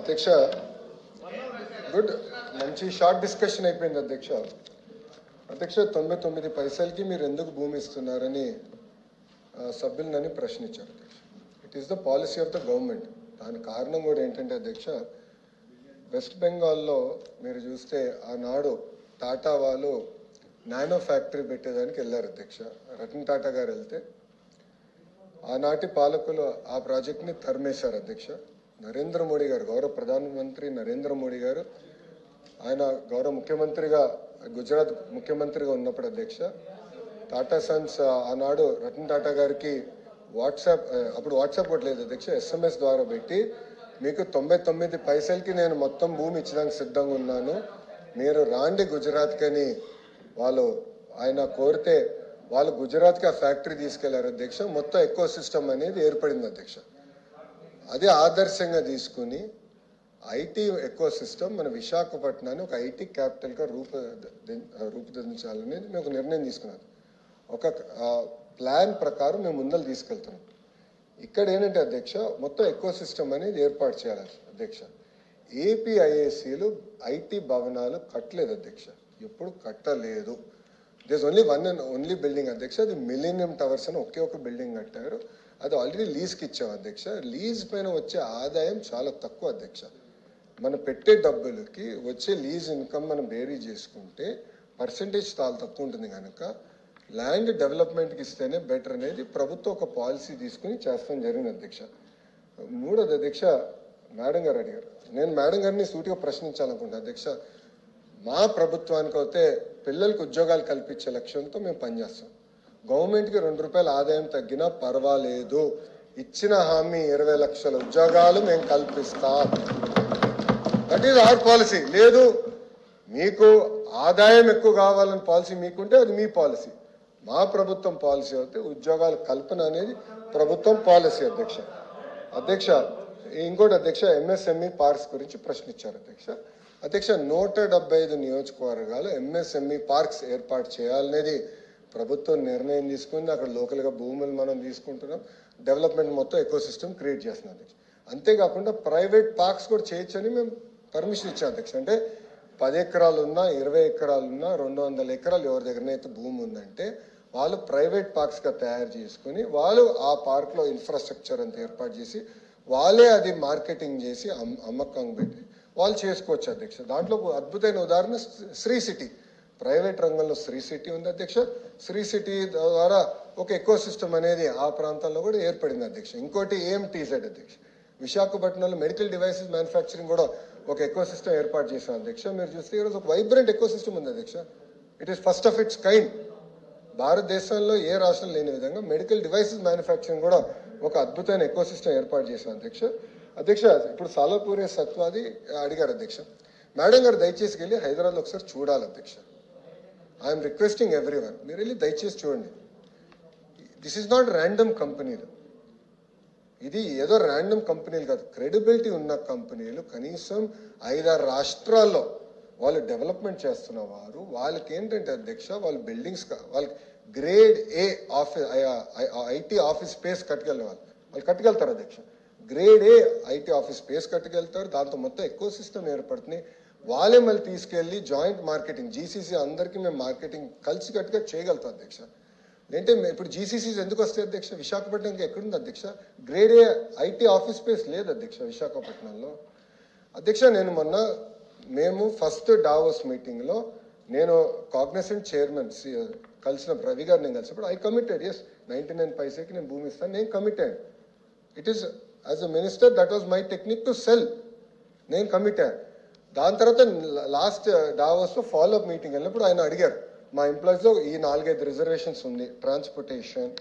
అధ్యక్ష గుడ్ మంచి short discussion అయిపోయింది అధ్యక్ష. అధ్యక్ష 99 పైసలకి మీరు ఎందుకు భూమి ఇస్తున్నారని సభ్యులు నన్ను ప్రశ్నించారు అధ్యక్ష. It is the policy of the government. దాని కారణం కూడా ఏంటంటే అధ్యక్ష, వెస్ట్ బెంగాల్లో మీరు చూస్తే ఆనాడు టాటా వాళ్ళు నానో ఫ్యాక్టరీ పెట్టేదానికి వెళ్ళారు అధ్యక్ష. రతన్ టాటా గారు వెళ్తే ఆనాటి పాలకులు ఆ ప్రాజెక్ట్ని తరిమేశారు అధ్యక్ష. నరేంద్ర మోడీ గారు, గౌరవ ప్రధానమంత్రి నరేంద్ర మోడీ గారు, ఆయన గౌరవ ముఖ్యమంత్రిగా గుజరాత్ ముఖ్యమంత్రిగా ఉన్నప్పుడు అధ్యక్ష, టాటా సన్స్ ఆనాడు రతన్ టాటా గారికి అప్పుడు వాట్సాప్ కూడా లేదు అధ్యక్ష, SMS ద్వారా పెట్టి మీకు 99 పైసలకి నేను మొత్తం భూమి ఇచ్చడానికి సిద్ధంగా ఉన్నాను, మీరు రాండి గుజరాత్కి అని ఆయన కోరితే వాళ్ళు గుజరాత్కి ఆ ఫ్యాక్టరీ తీసుకెళ్లారు అధ్యక్ష. మొత్తం ఎకో సిస్టమ్ అనేది ఏర్పడింది అధ్యక్ష. అది ఆదర్శంగా తీసుకుని ఐటీ ఎకో సిస్టమ్ మన విశాఖపట్నాన్ని ఒక ఐటీ క్యాపిటల్గా రూపుదిద్దించాలనేది మేము ఒక నిర్ణయం తీసుకున్నాం. ఒక ప్లాన్ ప్రకారం మేము ముందలు తీసుకెళ్తున్నాం. ఇక్కడ ఏంటంటే అధ్యక్ష, మొత్తం ఎకో సిస్టమ్ అనేది ఏర్పాటు చేయాలి అధ్యక్ష. ఏపీఐఏసీలు ఐటీ భవనాలు కట్టలేదు అధ్యక్ష, ఎప్పుడు కట్టలేదు. దిస్ ఓన్లీ బిల్డింగ్ అధ్యక్ష, అది మిలీనియం టవర్స్ అని ఒకే ఒక బిల్డింగ్ కట్టారు. అది ఆల్రెడీ లీజ్కి ఇచ్చాం అధ్యక్ష. లీజ్ పైన వచ్చే ఆదాయం చాలా తక్కువ అధ్యక్ష. మనం పెట్టే డబ్బులకి వచ్చే లీజ్ ఇన్కమ్ మనం బేరీ చేసుకుంటే పర్సంటేజ్ చాలా తక్కువ ఉంటుంది కనుక ల్యాండ్ డెవలప్మెంట్కి ఇస్తేనే బెటర్ అనేది ప్రభుత్వం ఒక పాలసీ తీసుకుని చేస్తాం జరిగింది అధ్యక్ష. మూడోది అధ్యక్ష, మేడం గారు అడిగారు, నేను మేడం గారిని సూటిగా ప్రశ్నించాలనుకుంటున్నాను అధ్యక్ష. మా ప్రభుత్వానికి అయితే పిల్లలకు ఉద్యోగాలు కల్పించే లక్ష్యంతో మేము పనిచేస్తాం. గవర్నమెంట్కి ₹2 ఆదాయం తగ్గినా పర్వాలేదు, ఇచ్చిన హామీ 20 లక్షల ఉద్యోగాలు మేము కల్పిస్తాం. That is our policy. లేదు మీకు ఆదాయం ఎక్కువ కావాలని పాలసీ మీకుంటే అది మీ పాలసీ. మా ప్రభుత్వం పాలసీ అయితే ఉద్యోగాల కల్పన అనేది ప్రభుత్వం పాలసీ అధ్యక్ష. అధ్యక్ష ఇంకోటి అధ్యక్ష, MSME పార్క్స్ గురించి ప్రశ్నించారు అధ్యక్ష. అధ్యక్ష 175 నియోజకవర్గాలు MSME పార్క్స్ ఏర్పాటు చేయాలనేది ప్రభుత్వం నిర్ణయం తీసుకుంది. అక్కడ లోకల్గా భూములు మనం తీసుకుంటున్నాం, డెవలప్మెంట్ మొత్తం ఎకో సిస్టమ్ క్రియేట్ చేస్తున్నాం అధ్యక్ష. అంతేకాకుండా ప్రైవేట్ పార్క్స్ కూడా చేయొచ్చని మేము పర్మిషన్ ఇచ్చాం అధ్యక్ష. అంటే 10 ఎకరాలు ఉన్నా 20 ఎకరాలు ఉన్నా 200 ఎకరాలు ఎవరి దగ్గరనైతే భూమి ఉందంటే వాళ్ళు ప్రైవేట్ పార్క్స్గా తయారు చేసుకుని వాళ్ళు ఆ పార్క్లో ఇన్ఫ్రాస్ట్రక్చర్ అంతా ఏర్పాటు చేసి వాళ్ళే అది మార్కెటింగ్ చేసి అమ్మకం పెట్టి వాళ్ళు చేసుకోవచ్చు అధ్యక్ష. దాంట్లో అద్భుతమైన ఉదాహరణ శ్రీ సిటీ. ప్రైవేట్ రంగంలో శ్రీ సిటీ ఉంది అధ్యక్ష. శ్రీ సిటీ ద్వారా ఒక ఎకో సిస్టమ్ అనేది ఆ ప్రాంతాల్లో కూడా ఏర్పడింది అధ్యక్ష. ఇంకోటి AMTZ అధ్యక్ష, విశాఖపట్నంలో మెడికల్ డివైసెస్ మ్యానుఫ్యాక్చరింగ్ కూడా ఒక ఎకో సిస్టమ్ ఏర్పాటు చేశాం అధ్యక్ష. మీరు చూస్తే ఈరోజు ఒక వైబ్రెంట్ ఎకో సిస్టమ్ ఉంది అధ్యక్ష. It is first of it's kind. భారతదేశంలో ఏ రాష్ట్రం లేని విధంగా మెడికల్ డివైసెస్ మ్యానుఫ్యాక్చరింగ్ కూడా ఒక అద్భుతమైన ఎకో సిస్టమ్ ఏర్పాటు చేశాం అధ్యక్ష. అధ్యక్ష ఇప్పుడు సాలాపూరి సత్వాది అడిగారు అధ్యక్ష. మేడం గారు దయచేసి వెళ్ళి హైదరాబాద్లో ఒకసారి చూడాలి అధ్యక్ష. ఐఎమ్ రిక్వెస్టింగ్ ఎవ్రీవన్, మీరు వెళ్ళి దయచేసి చూడండి. దిస్ ఈజ్ నాట్ ర్యాండమ్ కంపెనీలు, ఇది ఏదో ర్యాండమ్ కంపెనీలు కాదు, క్రెడిబిలిటీ ఉన్న కంపెనీలు. కనీసం 5-6 రాష్ట్రాల్లో వాళ్ళు డెవలప్మెంట్ చేస్తున్న వారు. వాళ్ళకి ఏంటంటే అధ్యక్ష, వాళ్ళు బిల్డింగ్స్ వాళ్ళకి grade A IT office space వాళ్ళు కట్టుకెళ్తారు అధ్యక్ష. Grade A IT office space కట్టుకెళ్తారు. దాంతో మొత్తం ఎకో సిస్టమ్ ఏర్పడుతుంది. వాళ్ళే మళ్ళీ తీసుకెళ్ళి జాయింట్ మార్కెటింగ్, GCC అందరికీ మేము మార్కెటింగ్ కలిసి కట్టుగా చేయగలుగుతాం అధ్యక్ష. అంటే ఇప్పుడు GCCs ఎందుకు వస్తాయి అధ్యక్ష? విశాఖపట్నంకి ఎక్కడుంది అధ్యక్ష? Grade A IT office space లేదు అధ్యక్ష విశాఖపట్నంలో. అధ్యక్ష మేము ఫస్ట్ డావోస్ మీటింగ్లో నేను కాగ్నిసెంట్ చైర్మన్ కలిసిన రవి గారు నేను కలిసినప్పుడు ఐ కమిటెడ్, ఎస్ 99 పైసకి నేను భూమి ఇస్తాను, నేను committed. It is as a minister that was my technique to cell, నేను కమిటెడ్. దాని తర్వాత లాస్ట్ డావోస్లో ఫాలోఅప్ మీటింగ్ వెళ్ళినప్పుడు ఆయన అడిగారు, మా ఎంప్లాయీస్లో ఈ 4-5 రిజర్వేషన్స్ ఉంది, ట్రాన్స్పోర్టేషన్,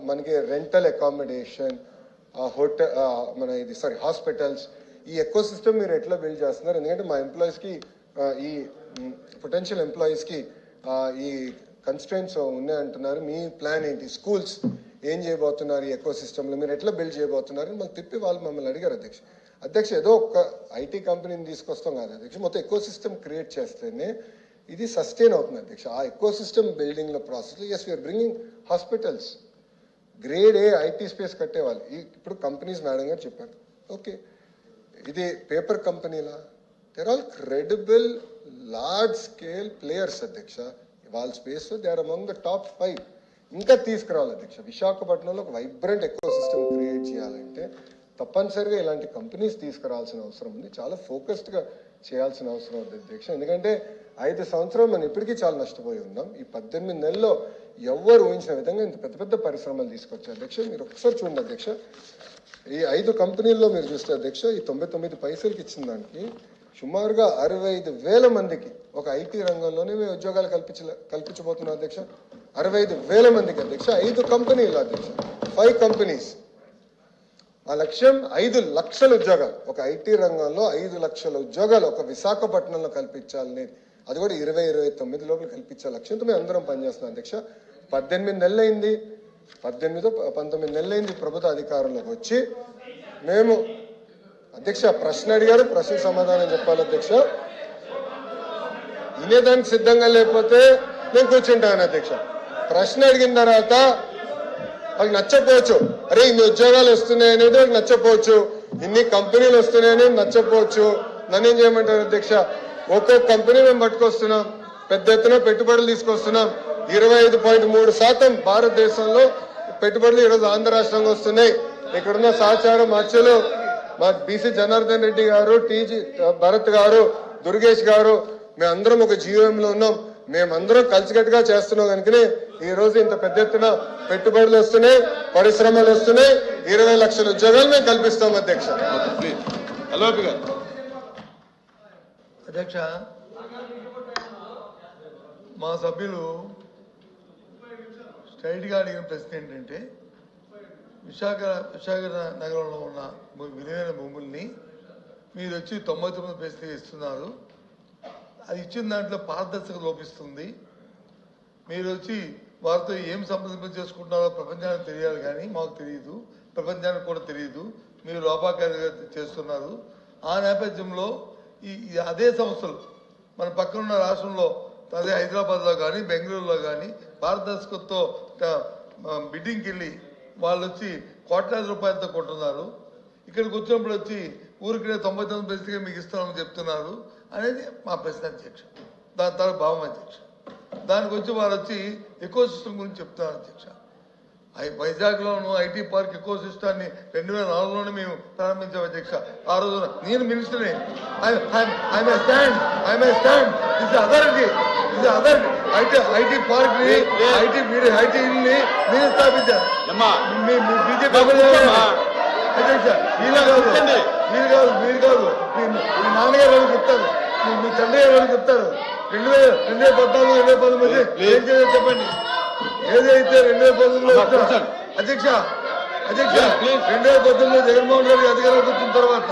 మనకి రెంటల్ అకామిడేషన్, హాస్పిటల్స్, ఈ ఎకో సిస్టమ్ మీరు ఎట్లా బిల్డ్ చేస్తున్నారు? ఎందుకంటే మా ఎంప్లాయీస్కి ఈ పొటెన్షియల్ ఎంప్లాయీస్కి ఈ కన్స్ట్రెంట్స్ ఉన్నాయంటున్నారు, మీ ప్లాన్ ఏంటి? స్కూల్స్ ఏం చేయబోతున్నారు, ఈ ఎకో సిస్టంలో మీరు ఎట్లా బిల్డ్ చేయబోతున్నారు అని మాకు తిప్పి వాళ్ళు మమ్మల్ని అడిగారు అధ్యక్ష. ఏదో ఒక IT కంపెనీని తీసుకొస్తాం కాదు అధ్యక్ష, మొత్తం ఎకో సిస్టమ్ క్రియేట్ చేస్తేనే ఇది సస్టైన్ అవుతుంది అధ్యక్ష. ఆ ఎకో సిస్టమ్ బిల్డింగ్లో ప్రాసెస్లో as we're bringing hospitals, grade A IT space కట్టేవాళ్ళు ఇప్పుడు కంపెనీస్ మేడం గారు చెప్పారు. ఓకే, ఇది పేపర్ కంపెనీలా? They're all credible large scale players అధ్యక్ష. వాళ్ళ స్పేస్లో they are among the top 5. ఇంకా తీసుకురావాలి అధ్యక్ష. విశాఖపట్నంలో ఒక వైబ్రెంట్ ఎకో సిస్టమ్ క్రియేట్ చేయాలంటే తప్పనిసరిగా ఇలాంటి కంపెనీస్ తీసుకురావాల్సిన అవసరం ఉంది. చాలా ఫోకస్డ్గా చేయాల్సిన అవసరం ఉంది అధ్యక్ష. ఎందుకంటే 5 సంవత్సరాలు మనం ఇప్పటికీ చాలా నష్టపోయి ఉన్నాం. ఈ 18 నెలల్లో ఎవరు ఊహించిన విధంగా ఇంత పెద్ద పెద్ద పరిశ్రమలు తీసుకొచ్చారు అధ్యక్ష. మీరు ఒకసారి చూడండి అధ్యక్ష, ఈ 5 కంపెనీల్లో మీరు చూస్తే అధ్యక్ష, ఈ 99 పైసలకి ఇచ్చిన దానికి సుమారుగా 65,000 మందికి ఒక ఐటీ రంగంలోనే మేము ఉద్యోగాలు కల్పించబోతున్నాం అధ్యక్ష. 65,000 మందికి అధ్యక్ష. 5 కంపెనీలు అధ్యక్ష, 5 కంపెనీస్. ఆ లక్ష్యం 5 లక్షల ఉద్యోగాలు. ఒక ఐటీ రంగంలో 5 లక్షల ఉద్యోగాలు ఒక విశాఖపట్నంలో కల్పించాలని, అది కూడా 2029 లోపల కల్పించే లక్ష్యంతో మేము అందరం పనిచేస్తున్నాం అధ్యక్ష. 18 నెలలైంది, 19 నెలలైంది ప్రభుత్వ అధికారంలోకి వచ్చి. మేము అధ్యక్ష ప్రశ్న అడిగారు, ప్రశ్న సమాధానం చెప్పాలి అధ్యక్ష. వినేదానికి సిద్ధంగా లేకపోతే నేను కూర్చుంటాను అధ్యక్ష. ప్రశ్న అడిగిన తర్వాత వాళ్ళకి నచ్చపోవచ్చు, అరే ఇన్ని ఉద్యోగాలు వస్తున్నాయనేది వాళ్ళకి నచ్చపోవచ్చు, ఇన్ని కంపెనీలు వస్తున్నాయనేది నచ్చపోవచ్చు. నన్ను ఏం చేయమంటారు అధ్యక్ష? ఒక్కొక్క కంపెనీ మేము పట్టుకొస్తున్నాం, పెద్ద ఎత్తున పెట్టుబడులు తీసుకొస్తున్నాం. 25.3% భారతదేశంలో పెట్టుబడులు ఈరోజు ఆంధ్ర రాష్ట్రంగా వస్తున్నాయి. ఇక్కడున్న సహచారం అధ్యక్షులు మా బీసీ జనార్దన్ రెడ్డి గారు, టీజీ భరత్ గారు, దుర్గేష్ గారు, మేమందరం ఒక జీవోఎంలో ఉన్నాం. మేమందరం కలిసికట్టుగా చేస్తున్నాం కనుకనే ఈ రోజు ఇంత పెద్ద ఎత్తున పెట్టుబడులు వస్తున్నాయి, పరిశ్రమలు వస్తున్నాయి. 20 లక్షల ఉద్యోగాలు మేము కల్పిస్తాం అధ్యక్ష. అధ్యక్ష, మా సభ్యులు స్ట్రైట్గా అడిగిన ప్రశ్న ఏంటంటే, విశాఖ నగరంలో ఉన్న విలువైన భూముల్ని మీరు వచ్చి 99 పైసలు ఇస్తున్నారు. అది ఇచ్చిన దాంట్లో పారదర్శకత లోపిస్తుంది. మీరు వచ్చి వారితో ఏం సంప్రదింపు చేసుకుంటున్నారో ప్రపంచానికి తెలియాలి, కానీ మాకు తెలియదు, ప్రపంచానికి కూడా తెలియదు. మీరు లోపాకారిగా చేస్తున్నారు. ఆ నేపథ్యంలో అదే సంస్థలు మన పక్కనున్న రాష్ట్రంలో, అదే హైదరాబాద్లో కానీ బెంగళూరులో కానీ పారదర్శకతతో బిడ్డింగ్కి వెళ్ళి వాళ్ళు వచ్చి కోట్లాది రూపాయలతో కొంటున్నారు. ఇక్కడికి వచ్చినప్పుడు వచ్చి ఊరికి 99 పైసలుగా మీకు ఇస్తామని చెప్తున్నారు అనేది మా ప్రశ్న అధ్యక్ష. దాని తర్వాత భావం అధ్యక్ష. దానికి వచ్చి వారు వచ్చి ఎకో సిస్టమ్ గురించి చెప్తున్నారు అధ్యక్ష. వైజాగ్లోను ఐటీ పార్క్ ఎకో సిస్టాన్ని 2004లోనే మేము ప్రారంభించాం అధ్యక్ష. ఆ రోజున నేను మినిస్టర్ని. ఐటీ పార్క్ ని ఐటీని నేను స్థాపించాను. బీజేపీ అధ్యక్ష. మీరు కాదు మీ నాన్నగారు వాళ్ళు చెప్తారు, మీ తండ్రి గారు వాళ్ళు చెప్తారు. 2014, 2019 ఏం చేయాలో చెప్పండి. ఏదైతే 2019లో అధ్యక్ష 2019లో జగన్మోహన్ రెడ్డి అధికారంలోకి వచ్చిన తర్వాత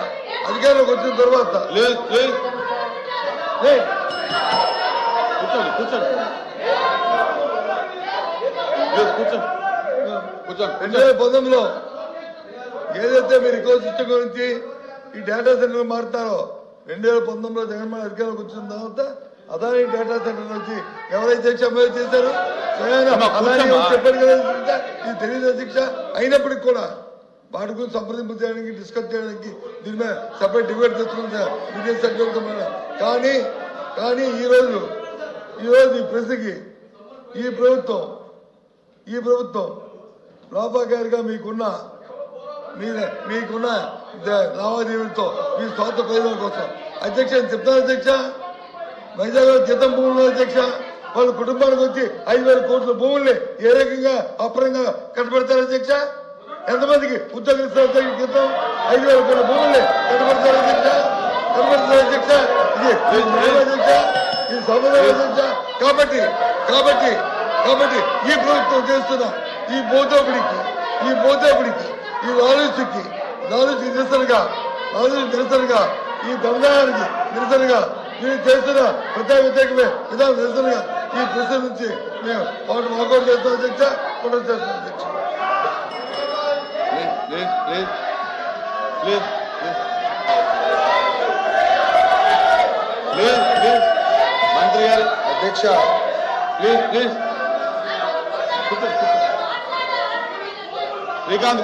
కూర్చోండి 2019లో ఏదైతే మీరు ఎకో సిస్టమ్ గురించి ఈ డేటా సెంటర్ మారుతారో, 2019లో జగన్మోహన్ అధికారంలోకి వచ్చిన తర్వాత అదాని డేటా సెంటర్ వచ్చి ఎవరైతే అమలు చేశారు చెప్పారు కదా. ఇది తెలియదు అధ్యక్ష. అయినప్పటికీ కూడా వాటి గురించి సంప్రదింపు చేయడానికి, డిస్కస్ చేయడానికి దీని మీద సపరేట్ డిబేట్ తెచ్చుకుంటా విదేశీ సభ్యులతో. కానీ ఈరోజు ఈ ప్రశ్నకి ఈ ప్రభుత్వం లోపాకారిగా మీకున్న లావాదేవీలతో మీ స్వార్థ ప్రయోజనం కోసం అధ్యక్ష చెప్తాను అధ్యక్ష. వైజాగ్లో గీతం భూములు అధ్యక్ష, వాళ్ళ కుటుంబానికి వచ్చి 5,000 కోట్ల భూముల్ని ఏ రకంగా అపరంగా కట్టబెడతారు అధ్యక్ష? ఎంతమందికి ఉద్యోగం ఇస్తారు గీతం? 5,000 కోట్ల భూముల్ని కట్టబెడతారు అధ్యక్ష. ఇది సమాధానం అధ్యక్ష. కాబట్టి ఈ ప్రభుత్వం చేస్తున్న ఈ మోదోపిడికి ఈ లాలూచికి నిరసనగా ఈ దందానికి నిరసనగా మీరు చేస్తున్న వ్యతిరేకమే విధానం నిరసనగా ఈ ప్రశ్న నుంచి మేము వాకౌట్ చేస్తాం అధ్యక్ష. ప్రొటెస్ట్ చేస్తాం అధ్యక్ష. మంత్రి గారు అధ్యక్ష ప్లీజ్ శ్రీకాంత్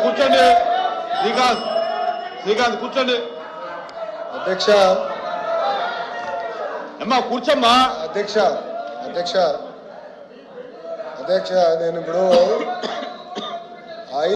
కూర్చోండి. అధ్యక్ష అమ్మా కూర్చోమ్మా. అధ్యక్ష అధ్యక్ష అధ్యక్ష నేను ఇప్పుడు